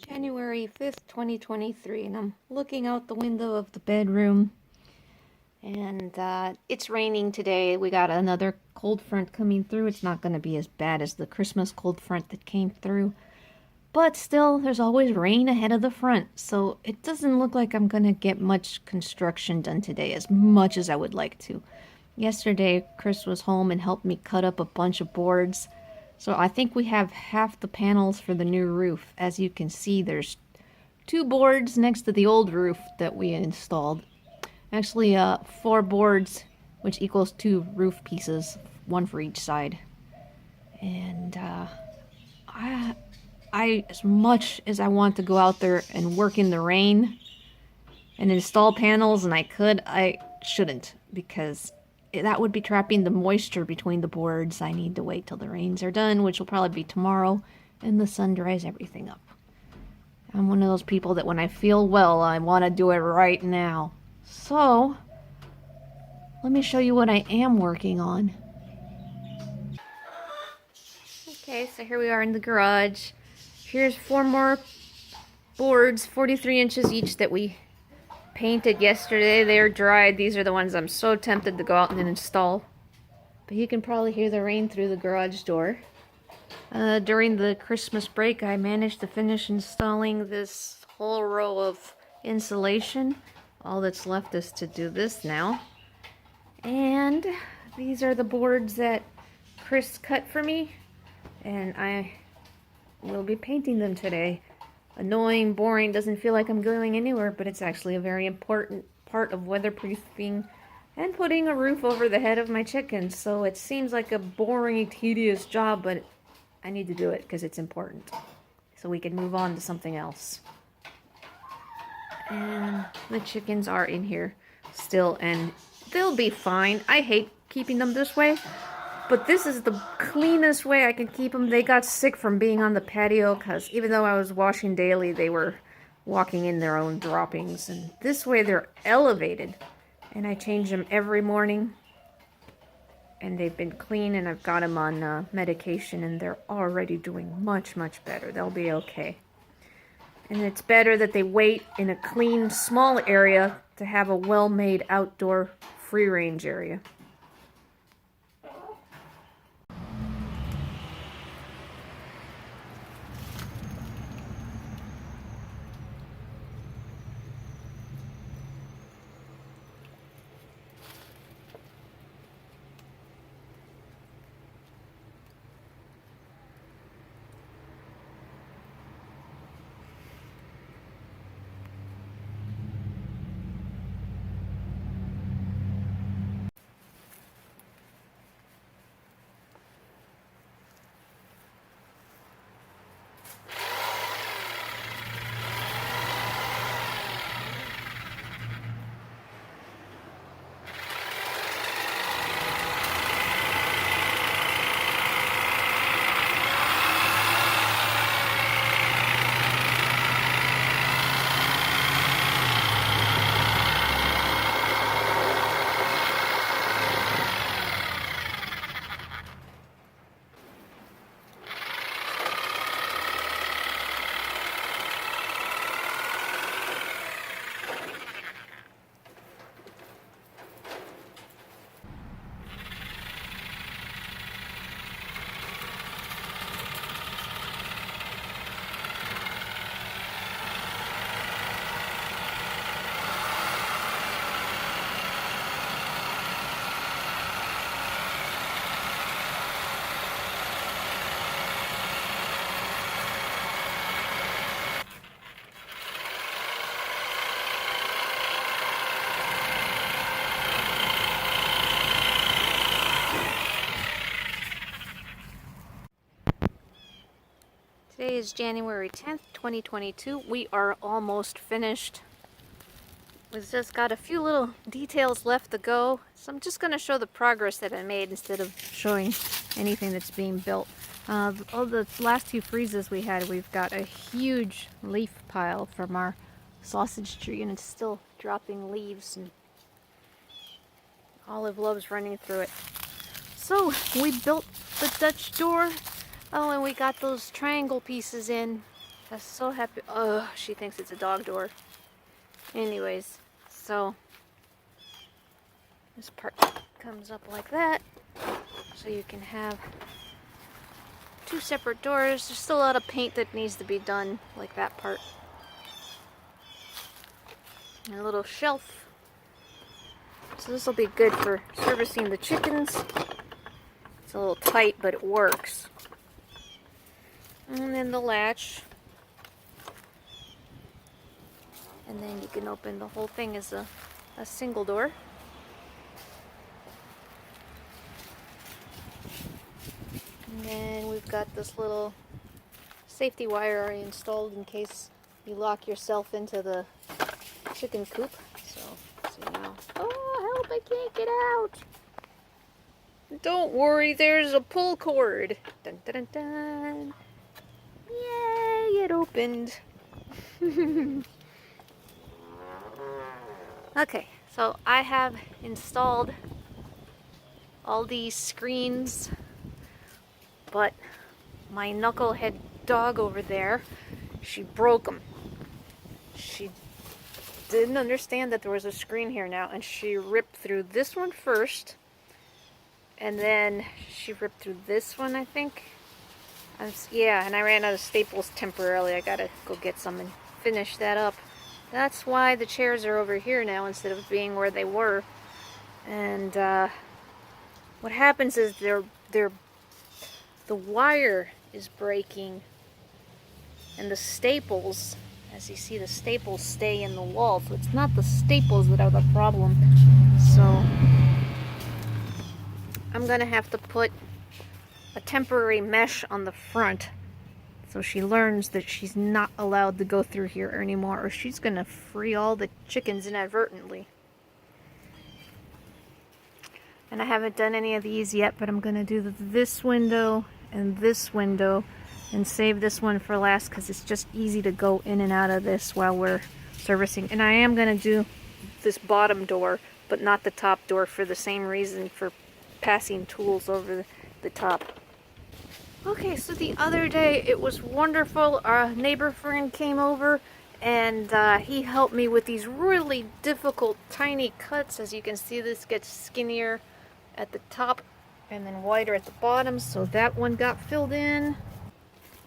January 5th, 2023, and I'm looking out the window of the bedroom, and it's raining today. We got another cold front coming through. It's not going to be as bad as the Christmas cold front that came through, but still, there's always rain ahead of the front, so it doesn't look like I'm going to get much construction done today, as much as I would like to. Yesterday, Chris was home and helped me cut up a bunch of boards. So I think we have half the panels for the new roof. As you can see, there's 2 boards next to the old roof that we installed. Actually, 4 boards, which equals 2 roof pieces, 1 for each side. And I, as much as I want to go out there and work in the rain and install panels, and I shouldn't, because that would be trapping the moisture between the boards. I need to wait till the rains are done, which will probably be tomorrow, and the sun dries everything up. I'm one of those people that when I feel well, I want to do it right now. So, let me show you what I am working on. Okay, so here we are in the garage. Here's 4 more boards, 43 inches each, that we painted yesterday. They're dried. These are the ones I'm so tempted to go out and install. But you can probably hear the rain through the garage door. During the Christmas break, I managed to finish installing this whole row of insulation. All that's left is to do this now. And these are the boards that Chris cut for me, and I will be painting them today. Annoying, boring, doesn't feel like I'm going anywhere, but it's actually a very important part of weatherproofing and putting a roof over the head of my chickens. So it seems like a boring, tedious job, but I need to do it because it's important. So we can move on to something else. And the chickens are in here still, and they'll be fine. I hate keeping them this way, but this is the cleanest way I can keep them. They got sick from being on the patio because even though I was washing daily, they were walking in their own droppings. And this way they're elevated. And I change them every morning. And they've been clean, and I've got them on medication, and they're already doing much, much better. They'll be okay. And it's better that they wait in a clean, small area to have a well-made outdoor free-range area. Today is January 10th, 2022. We are almost finished. We've just got a few little details left to go. So I'm just going to show the progress that I made instead of showing anything that's being built. All the last 2 freezes we had, we've got a huge leaf pile from our sausage tree, and it's still dropping leaves and olive loves running through it. So we built the Dutch door. Oh, and we got those triangle pieces in. I'm so happy. Oh, she thinks it's a dog door. Anyways, so this part comes up like that. So you can have two separate doors. There's still a lot of paint that needs to be done, like that part. And a little shelf. So this will be good for servicing the chickens. It's a little tight, but it works. And then the latch. And then you can open the whole thing as a single door. And then we've got this little safety wire already installed in case you lock yourself into the chicken coop. So you know. Oh, help, I can't get out. Don't worry, there's a pull cord. Dun dun dun dun. Yay, it opened. Okay, so I have installed all these screens, but my knucklehead dog over there, she broke them. She didn't understand that there was a screen here now, and she ripped through this one first, and then she ripped through this one, I think. Yeah, and I ran out of staples temporarily. I gotta go get some and finish that up. That's why the chairs are over here now instead of being where they were. And what happens is the wire is breaking, and the staples, as you see, the staples stay in the wall. So it's not the staples that are the problem. So I'm gonna have to put a temporary mesh on the front, so she learns that she's not allowed to go through here anymore, or she's gonna free all the chickens inadvertently. And I haven't done any of these yet, but I'm gonna do this window and save this one for last because it's just easy to go in and out of this while we're servicing. And I am gonna do this bottom door, but not the top door, for the same reason, for passing tools over the top. Okay, so the other day it was wonderful. Our neighbor friend came over and he helped me with these really difficult tiny cuts. As you can see, this gets skinnier at the top and then wider at the bottom, so that one got filled in.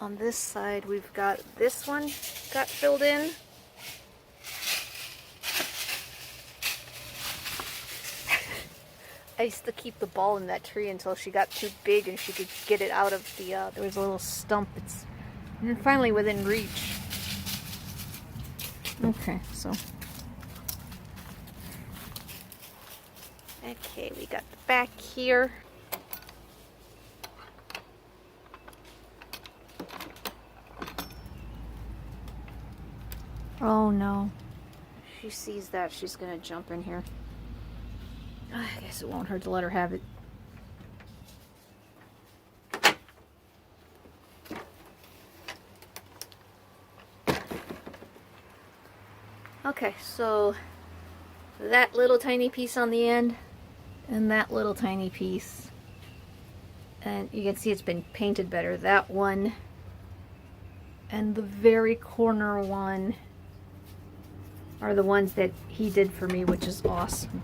On this side we've got this one got filled in. I used to keep the ball in that tree until she got too big and she could get it out of the, there was a little stump that's and then finally within reach. Okay, so. Okay, we got the back here. Oh no. If she sees that, she's gonna jump in here. I guess it won't hurt to let her have it. Okay, so that little tiny piece on the end and that little tiny piece. And you can see it's been painted better. That one and the very corner one are the ones that he did for me, which is awesome.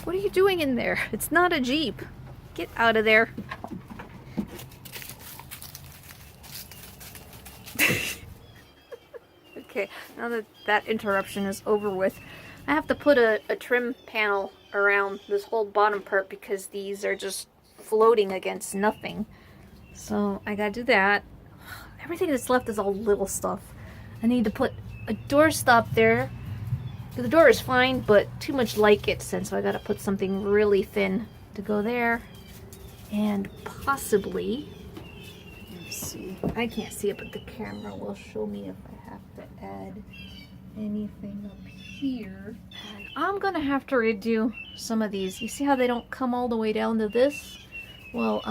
What are you doing in there? It's not a Jeep. Get out of there. Okay, now that that interruption is over with, I have to put a trim panel around this whole bottom part because these are just floating against nothing. So I gotta do that. Everything that's left is all little stuff. I need to put a doorstop there. The door is fine, but too much light gets in, so I gotta put something really thin to go there. And possibly, let's see, I can't see it, but the camera will show me if I have to add anything up here. And I'm gonna have to redo some of these. You see how they don't come all the way down to this? Well,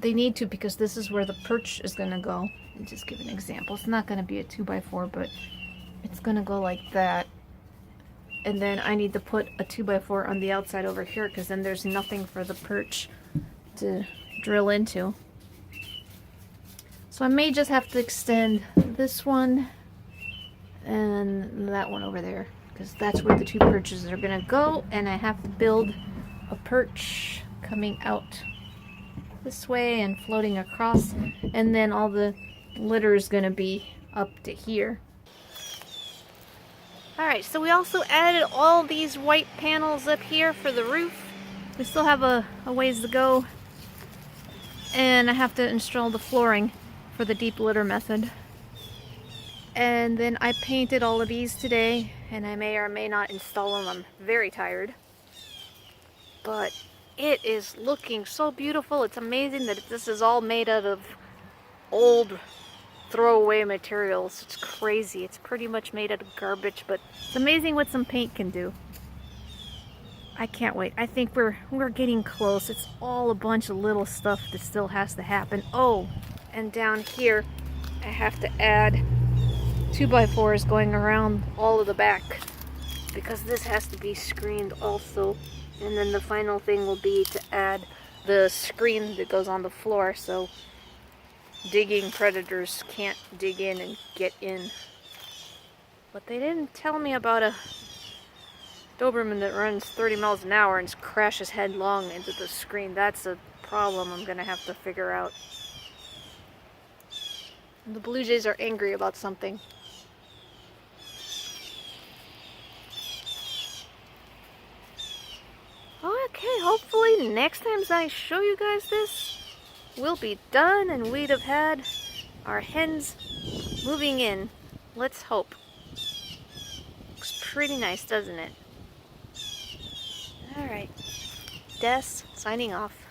they need to, because this is where the perch is gonna go. Let me just give an example. It's not gonna be a 2x4, but it's gonna go like that. And then I need to put a 2x4 on the outside over here, because then there's nothing for the perch to drill into. So I may just have to extend this one and that one over there, because that's where the two perches are gonna go, and I have to build a perch coming out this way and floating across, and then all the litter is gonna be up to here. Alright, so we also added all these white panels up here for the roof. We still have a ways to go, and I have to install the flooring for the deep litter method. And then I painted all of these today, and I may or may not install them. I'm very tired. But it is looking so beautiful. It's amazing that this is all made out of old throwaway materials. It's crazy. It's pretty much made out of garbage, but it's amazing what some paint can do. I can't wait. I think we're getting close. It's all a bunch of little stuff that still has to happen. Oh, and down here I have to add 2x4s going around all of the back, because this has to be screened also. And then the final thing will be to add the screen that goes on the floor so digging predators can't dig in and get in. But they didn't tell me about a Doberman that runs 30 miles an hour and crashes headlong into the screen. That's a problem I'm gonna have to figure out. And the Blue Jays are angry about something. Okay, hopefully next time I show you guys this, we'll be done and we'd have had our hens moving in. Let's hope. Looks pretty nice, doesn't it? Alright, Des signing off.